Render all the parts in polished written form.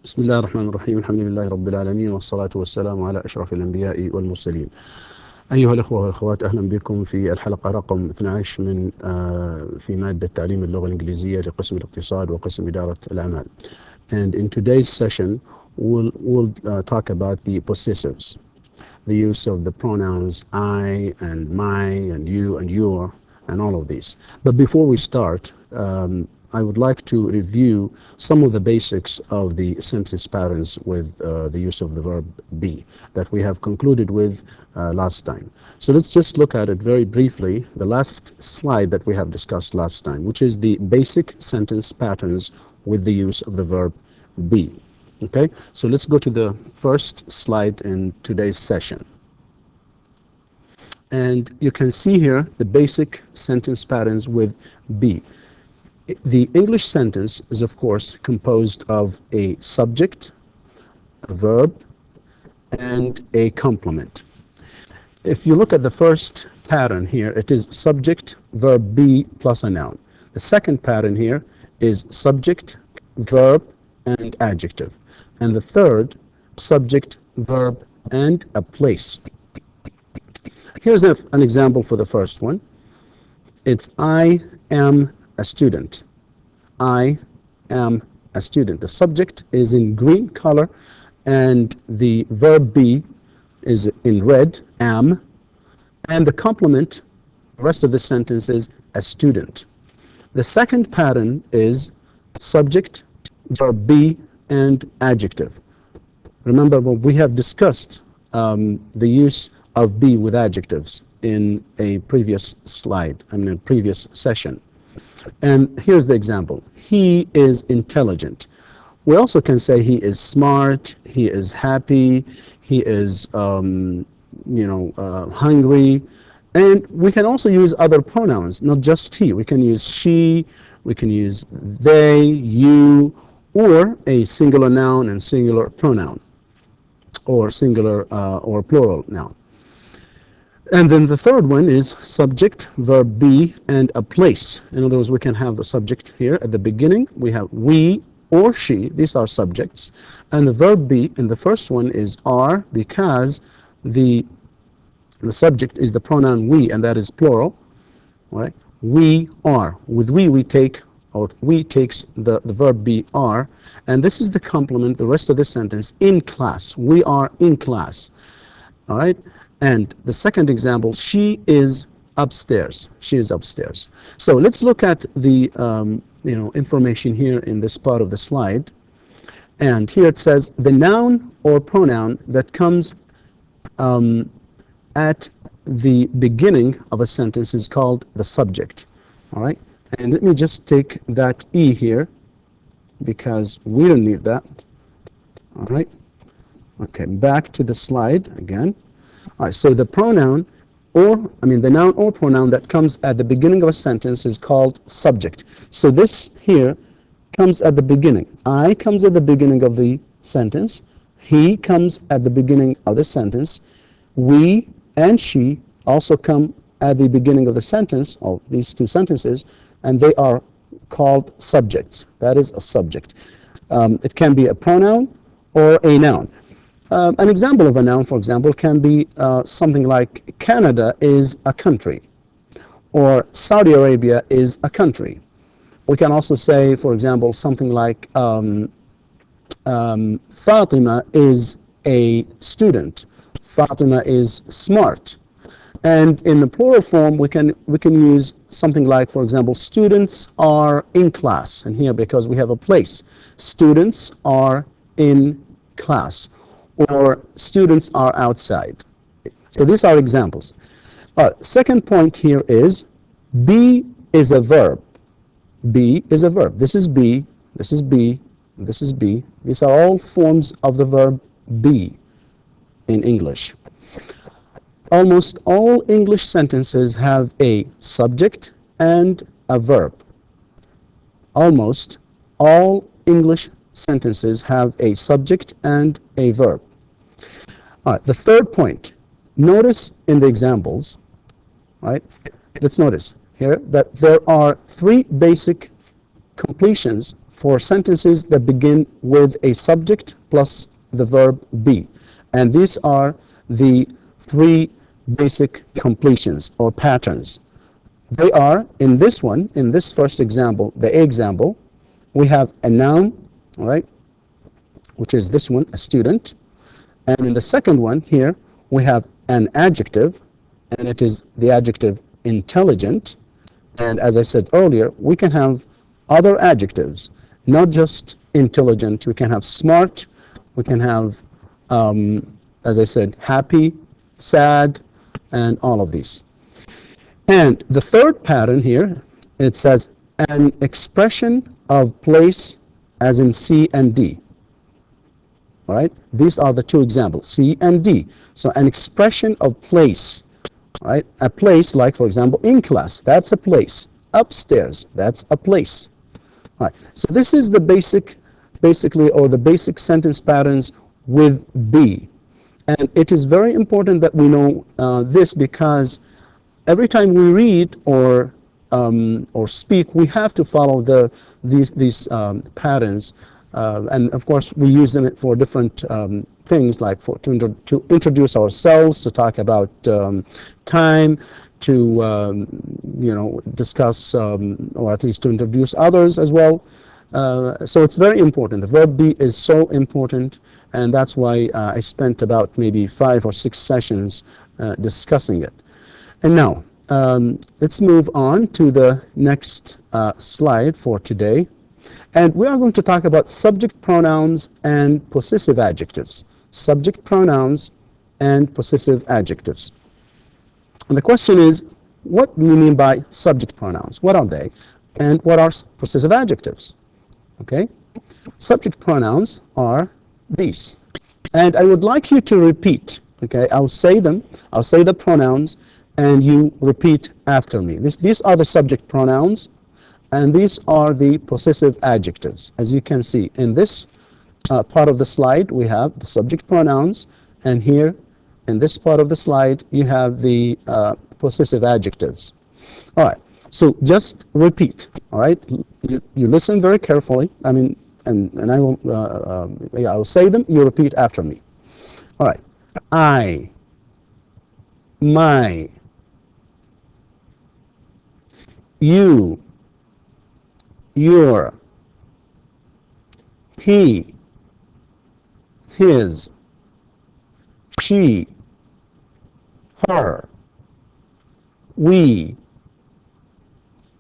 بسم الله الرحمن الرحيم. الحمد لله رب العالمين، والصلاة والسلام على أشرف الأنبياء والمرسلين. أيها الأخوة والأخوات، أهلا بكم في الحلقة رقم 12 من في مادة تعليم اللغة الإنجليزية لقسم الاقتصاد وقسم إدارة الأعمال. And in today's session we'll talk about the possessives, the use of the pronouns I and my and you and your and all of these. But before we start, I would like to review some of the basics of the sentence patterns with the use of the verb be that we have concluded with last time. So let's just look at it very briefly, the last slide that we have discussed last time, which is the basic sentence patterns with the use of the verb be. Okay, so let's go to the first slide in today's session. And you can see here the basic sentence patterns with be. The English sentence is, of course, composed of a subject, a verb, and a complement. If you look at the first pattern here, it is subject, verb be plus a noun. The second pattern here is subject, verb, and adjective. And the third, subject, verb, and a place. Here's an example for the first one. It's I am a student. I am a student. The subject is in green color and the verb be is in red, am, and the complement, the rest of the sentence is a student. The second pattern is subject, verb be, and adjective. Remember, we have discussed the use of be with adjectives in a previous slide, in a previous session. And here's the example. He is intelligent. We also can say he is smart, he is happy, he is hungry. And we can also use other pronouns, not just he. We can use she, we can use they, you, or a singular noun and singular pronoun, or singular or plural noun. And then the third one is subject, verb be, and a place. In other words, we can have the subject here at the beginning. We have we or she. These are subjects. And the verb be in the first one is are, because the subject is the pronoun we, and that is plural. Right? We are. With we take, or we takes the verb be are. And this is the complement, the rest of the sentence, in class. We are in class. All right? And the second example, she is upstairs. She is upstairs. So let's look at the information here in this part of the slide. And here it says the noun or pronoun that comes at the beginning of a sentence is called the subject. All right. And let me just take that E here because we don't need that. All right. Okay. Back to the slide again. All right, so the pronoun, the noun or pronoun that comes at the beginning of a sentence is called subject. So this here comes at the beginning. I comes at the beginning of the sentence. He comes at the beginning of the sentence. We and she also come at the beginning of the sentence, of these two sentences, and they are called subjects. That is a subject. It can be a pronoun or a noun. An example of a noun, for example, can be something like Canada is a country, or Saudi Arabia is a country. We can also say, for example, something like Fatima is a student. Fatima is smart. And in the plural form, we can use something like, for example, students are in class. And here, because we have a place, students are in class. Or students are outside. So these are examples. Second point here is be is a verb. Be is a verb. This is be, this is be, this is be. These are all forms of the verb be in English. Almost all English sentences have a subject and a verb. Almost all English sentences have a subject and a verb. All right, the third point, notice in the examples, right? Let's notice here that there are three basic completions for sentences that begin with a subject plus the verb be. And these are the three basic completions or patterns. They are, in this one, in this first example, the A example, we have a noun, all right, which is this one, a student. And in the second one here, we have an adjective, and it is the adjective intelligent. And as I said earlier, we can have other adjectives, not just intelligent. We can have smart, we can have, as I said, happy, sad, and all of these. And the third pattern here, it says an expression of place as in C and D. All right, these are the two examples, C and D. So an expression of place, right? A place, like for example, in class, that's a place. Upstairs, that's a place. All right, so this is the basically, or the basic sentence patterns with be. And it is very important that we know this, because every time we read or speak, we have to follow these patterns, and of course we use them for different things, like to introduce ourselves, to talk about time, to discuss or at least to introduce others as well. So it's very important. The verb be is so important, and that's why I spent about maybe 5 or 6 sessions discussing it. And now, let's move on to the next slide for today. And we are going to talk about subject pronouns and possessive adjectives. Subject pronouns and possessive adjectives. And the question is, what do you mean by subject pronouns? What are they? And what are possessive adjectives? Okay? Subject pronouns are these. And I would like you to repeat. Okay? I'll say them. I'll say the pronouns, and you repeat after me. These are the subject pronouns, and these are the possessive adjectives. As you can see, in this part of the slide, we have the subject pronouns, and here, in this part of the slide, you have the possessive adjectives. All right, so just repeat, all right? You listen very carefully, I mean, and I will say them, you repeat after me. All right, I, my, you, your, he, his, she, her, we,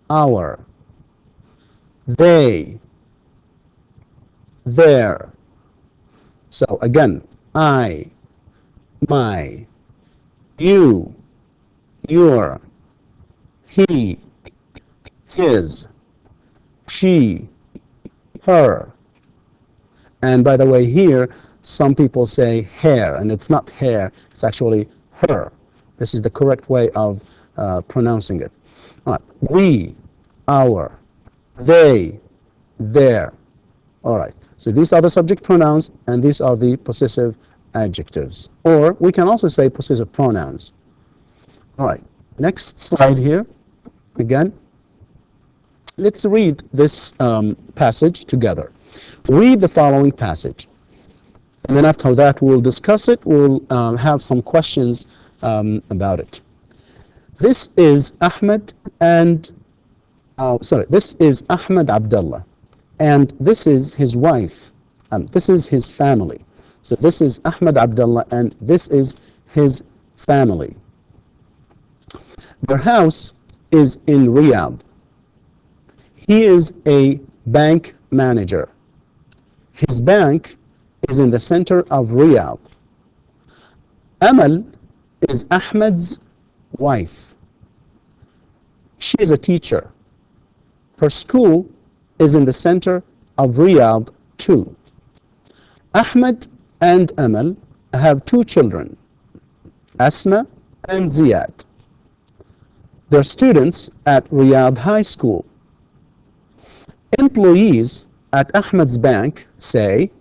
our, they, their. So again, I, my, you, your, he, his, she, her. And by the way, here, some people say hair, and it's not hair, it's actually her. This is the correct way of pronouncing it. All right. We, our, they, their. All right. So these are the subject pronouns, and these are the possessive adjectives. Or we can also say possessive pronouns. All right. Next slide here. Again, let's read this passage together. Read the following passage. And then after that, we'll discuss it. We'll have some questions about it. This is Ahmed and, this is Ahmed Abdullah. And this is his wife. This is his family. So this is Ahmed Abdullah, and this is his family. Their house is in Riyadh. He is a bank manager. His bank is in the center of Riyadh. Amal is Ahmed's wife. She is a teacher. Her school is in the center of Riyadh too. Ahmed and Amal have 2 children, Asma and Ziyad. They're students at Riyadh High School. Employees at Ahmed's bank say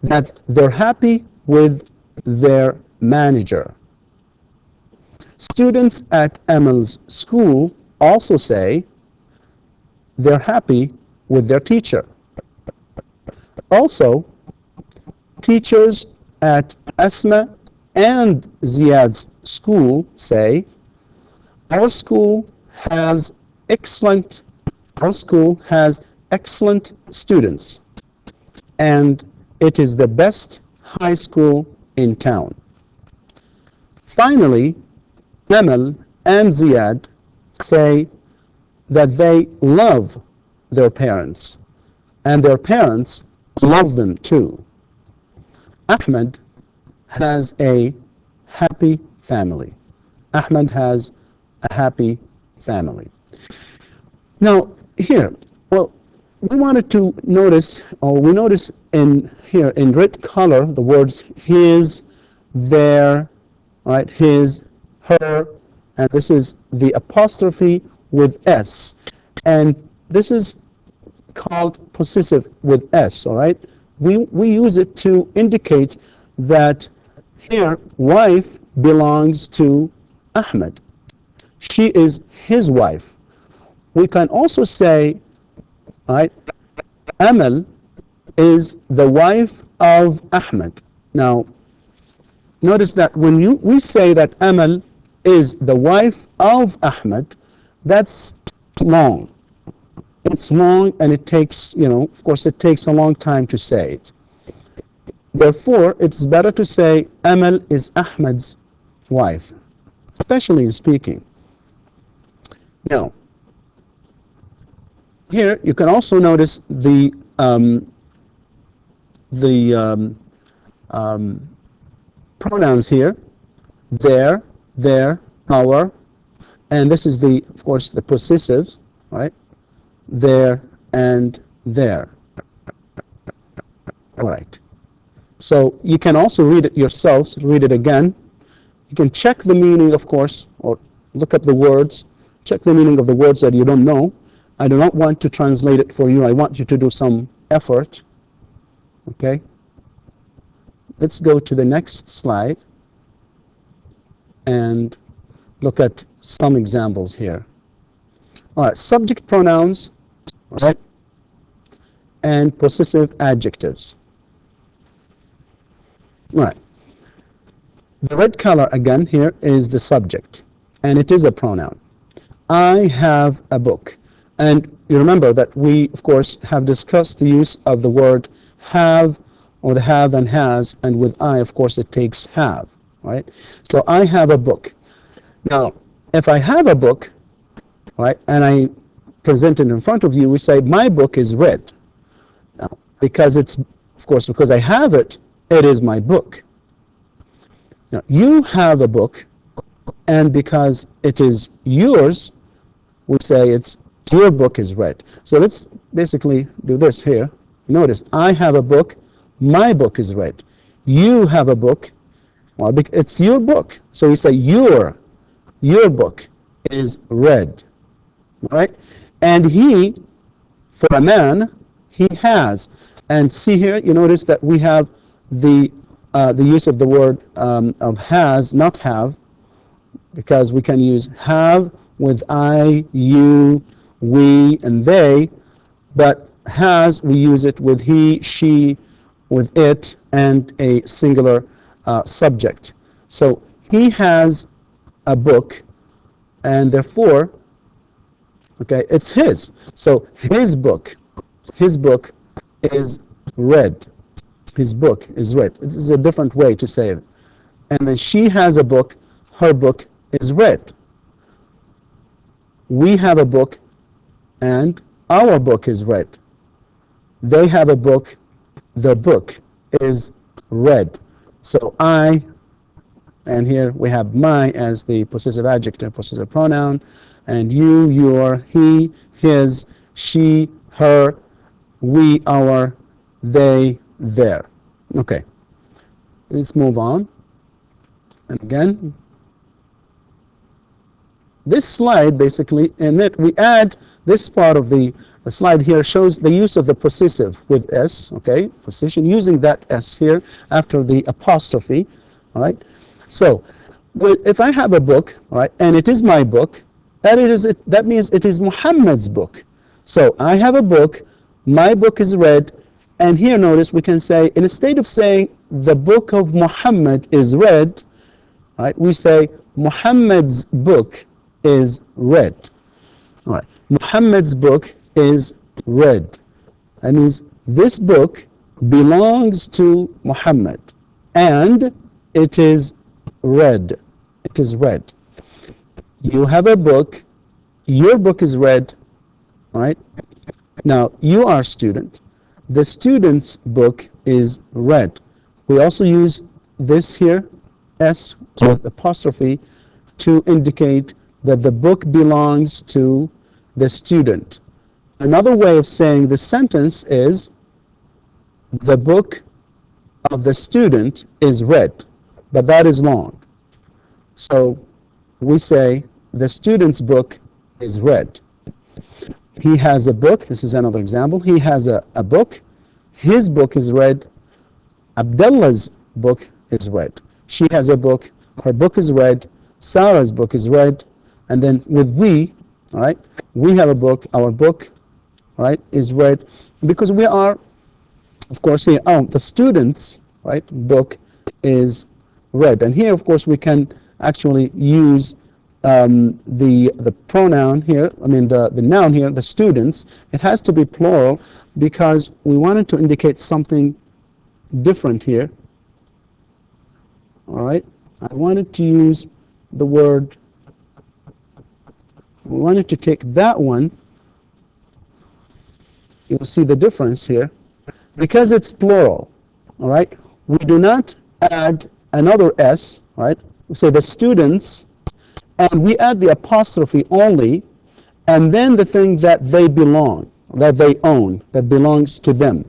that they're happy with their manager. Students at Amal's school also say they're happy with their teacher. Also, teachers at Asma and Ziyad's school say, our school has excellent students, and it is the best high school in town. Finally, Amal and Ziyad say that they love their parents, and their parents love them too. Ahmed has a happy family. Ahmed has a happy family. Now, here, well, we wanted to notice, or we notice in here in red color, the words his, their, right, his, her, and this is the apostrophe with S. And this is called possessive with S, all right? We use it to indicate that here, wife belongs to Ahmed. She is his wife. We can also say, right, Amal is the wife of Ahmed. Now, notice that when we say that Amal is the wife of Ahmed, that's long. It's long, and it takes, of course, it takes a long time to say it. Therefore, it's better to say Amal is Ahmed's wife, especially in speaking. Now, here you can also notice the pronouns here, their, our, and this is of course, the possessives, right? There and there. All right. So you can also read it yourselves, read it again. You can check the meaning, of course, or look up the words, check the meaning of the words that you don't know. I do not want to translate it for you. I want you to do some effort. Okay? Let's go to the next slide and look at some examples here. All right, subject pronouns, right, and possessive adjectives. All right. The red color again here is the subject, and it is a pronoun. I have a book. And you remember that we, of course, have discussed the use of the word have, or the have and has, and with I, of course, it takes have, right? So I have a book. Now, if I have a book, right, and I present it in front of you, we say, my book is red. Now, because it's, of course, because I have it, it is my book. Now, you have a book, and because it is yours, we say it's your book is red. So let's basically do this here. Notice, I have a book, my book is red. You have a book, well, it's your book. So we say your book is red. All right? And he, for a man, he has. And see here, you notice that we have the use of the word of has, not have, because we can use have with I, you, we, and they, but has, we use it with he, she, with it, and a singular subject. So he has a book, and therefore, okay, it's his. So his book is red. His book is red. This is a different way to say it. And then she has a book, her book is red. We have a book, and our book is red. They have a book, the book is red. So I, and here we have my as the possessive adjective, possessive pronoun, and you, your, he, his, she, her, we, our, they, their. Okay, let's move on. And again, this slide basically, in it we add this part of the slide here shows the use of the possessive with S, okay, possession, using that S here after the apostrophe, all right. So, if I have a book, all right, and it is my book, that means it is Muhammad's book. So, I have a book, my book is red, And here notice we can say, instead of saying the book of Muhammad is read, right, we say Muhammad's book is read. All right. Muhammad's book is read. That means this book belongs to Muhammad and it is read. It is read. You have a book, your book is read, all right? Now, you are a student. The student's book is read. We also use this here, S with apostrophe, to indicate that the book belongs to the student. Another way of saying this sentence is, the book of the student is read, but that is long. So we say, the student's book is read. He has a book. This is another example. He has a book. His book is read. Abdullah's book is read. She has a book. Her book is read. Sarah's book is read. And then with we, all right, we have a book. Our book, all right, is read. Because we are, of course, here, the student's, right, book is read. And here, of course, we can actually use the pronoun here, I mean the noun here, the students. It has to be plural because we wanted to indicate something different here. All right, I wanted to use the word, we wanted to take that one. You'll see the difference here. Because it's plural, all right, we do not add another S, right? We say the students, and we add the apostrophe only, and then the thing that they belong, that they own, that belongs to them.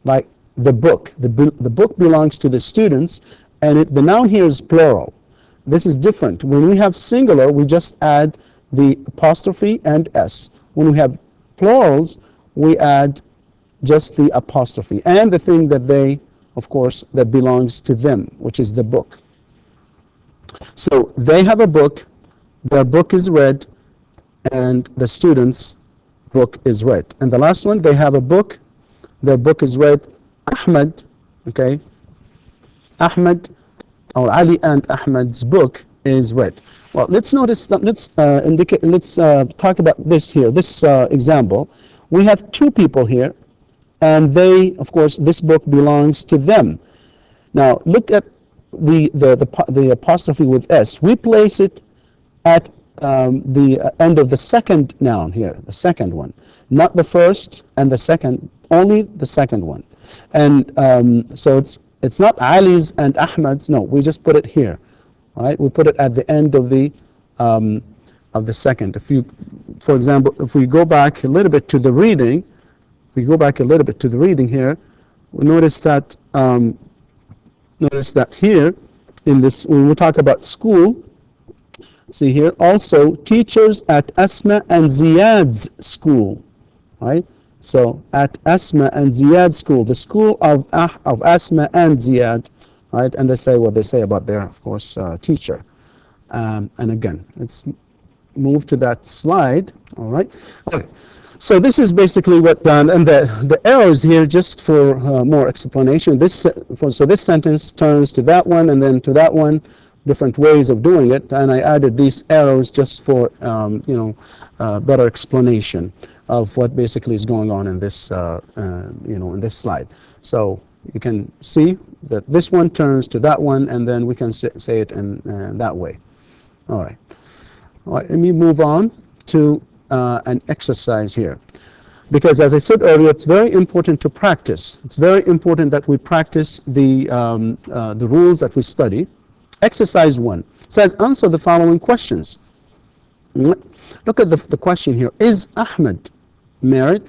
Like the book. The book belongs to the students, and the noun here is plural. This is different. When we have singular, we just add the apostrophe and S. When we have plurals, we add just the apostrophe and the thing that they, of course, that belongs to them, which is the book. So they have a book, their book is read, and the student's book is read. And the last one, they have a book, their book is read. Ahmed, okay, Ahmed, or Ali and Ahmed's book is read. Well, let's notice, let's talk about this here, this example. We have two people here, and they, of course, this book belongs to them. Now, look at the apostrophe with S. We place it at the end of the second noun here, the second one, not the first and the second, only the second one. And so it's not Ali's and Ahmad's. No, we just put it here. All right, we put it at the end of the second. If you, for example, if we go back a little bit to the reading, here, we notice that here in this, when we talk about school, see here also teachers at Asma and Ziyad's school, right? So at Asma and Ziyad's school, the school of Asma and Ziyad, right? And they say what they say about their, of course, teacher. And again, let's move to that slide. All right. Okay. So this is basically what done, and the arrows here just for more explanation. So this sentence turns to that one and then to that one, different ways of doing it, and I added these arrows just for better explanation of what basically is going on in this in this slide. So you can see that this one turns to that one, and then we can say it in that way. All right. All right. Let me move on to an exercise here, because as I said earlier, it's very important to practice. It's very important that we practice the rules that we study. Exercise 1 says, answer the following questions. Look at the question here. Is Ahmed married?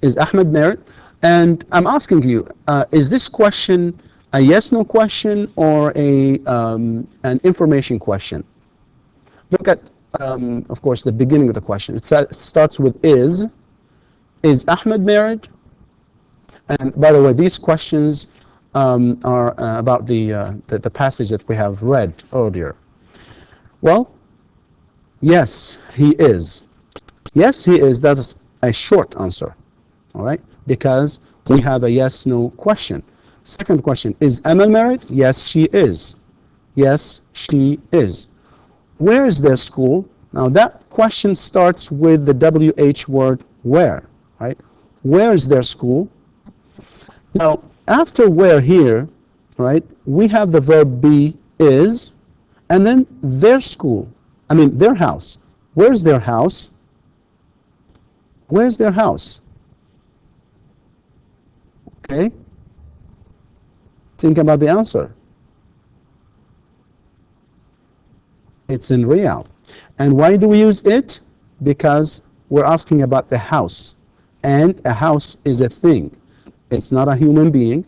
Is Ahmed married? And I'm asking you, is this question a yes/no question or an information question? Look at of course, the beginning of the question. It starts with is Ahmed married? And by the way, these questions are about the passage that we have read earlier. Well, yes, he is. Yes, he is. That is a short answer, all right? Because We have a yes/no question. Second question, is Amal married? Yes, she is. Yes, she is. Where is their school? Now that question starts with the WH word, where, right? Where is their school? Now, after where here, right, we have the verb be, is, and then their school, their house. Where's their house? Where's their house? Okay? Think about the answer. It's in Riyadh. And why do we use it? Because we're asking about the house. And a house is a thing. It's not a human being.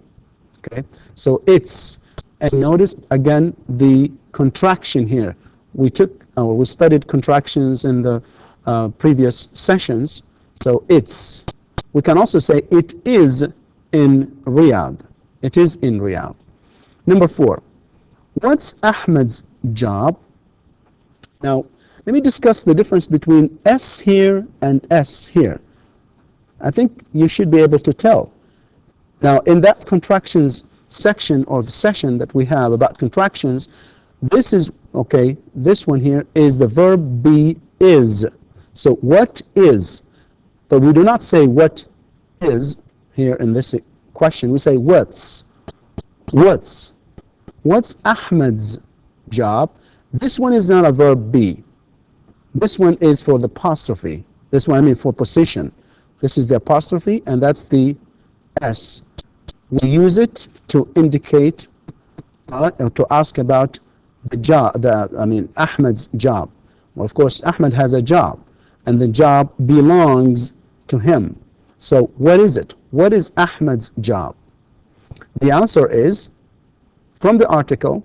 Okay? So it's, and notice again the contraction here. We studied contractions in the previous sessions. So it's, we can also say it is in Riyadh. It is in Riyadh. Number 4, what's Ahmed's job? Now, let me discuss the difference between S here and S here. I think you should be able to tell. Now, in that contractions section or the session that we have about contractions, this is, okay, this one here is the verb be, is. So what is? But we do not say what is here in this question. We say what's. What's Ahmed's job? This one is not a verb be. This one is for the apostrophe. This one, for position. This is the apostrophe, and that's the S. We use it to indicate, or to ask about the job, Ahmed's job. Well, of course, Ahmed has a job, and the job belongs to him. So what is it? What is Ahmed's job? The answer is, from the article,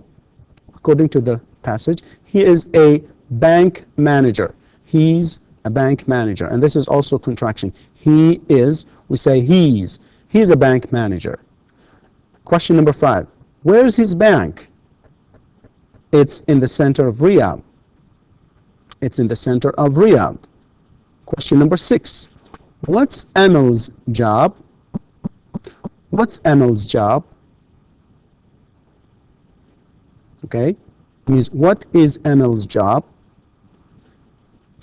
according to the passage, he is a bank manager. He's a bank manager. And this is also contraction. He is, we say he's a bank manager. Question number 5, where is his bank? It's in the center of Riyadh. It's in the center of Riyadh. Question number 6, what's Amal's job? What's Amal's job? Okay, means what is Amal's job?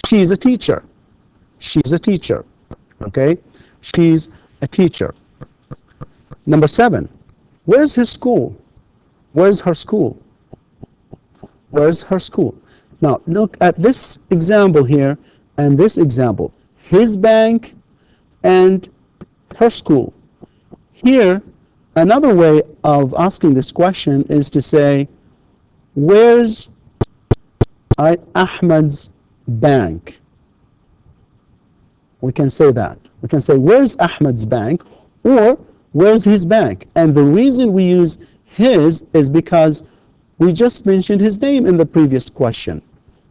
She's a teacher. She's a teacher. Okay, she's a teacher. Number 7, where's her school? Where's her school? Where's her school? Now look at this example here and this example. His bank and her school. Here, another way of asking this question is to say, where's Ahmed's bank? We can say that. We can say, where's Ahmed's bank? Or, where's his bank? And the reason we use his is because we just mentioned his name in the previous question.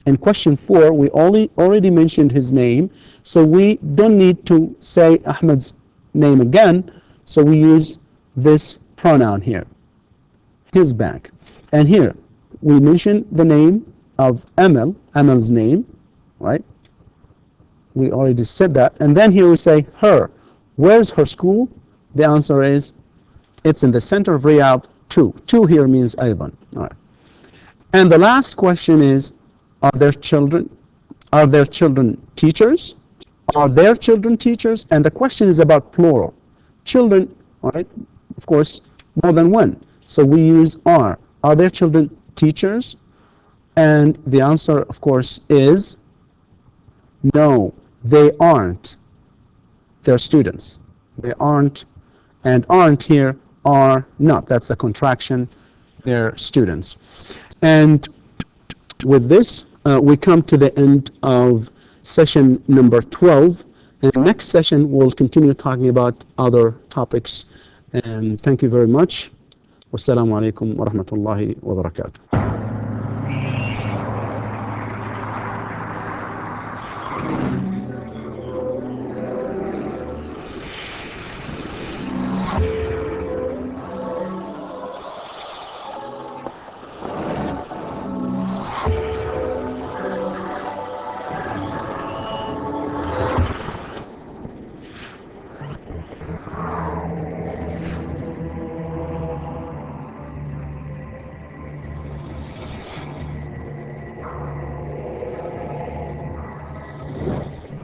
In question 4, we already mentioned his name, so we don't need to say Ahmed's name again, so we use this pronoun here, his bank. And here, we mention the name of Amal's name, right? We already said that. And then here we say her. Where's her school? The answer is, it's in the center of Riyadh, too. Two here means aydan. All right. And the last question is, are their children teachers? Are their children teachers? And the question is about plural. Children, all right, of course, more than one. So we use are. Are their children teachers? And the answer, of course, is no, they aren't. They're students. They aren't, and aren't here are not. That's the contraction. They're students. And with this, we come to the end of session number 12. And the next session, we'll continue talking about other topics. And thank you very much. Wassalamu alaikum wa rahmatullahi wa barakatuh.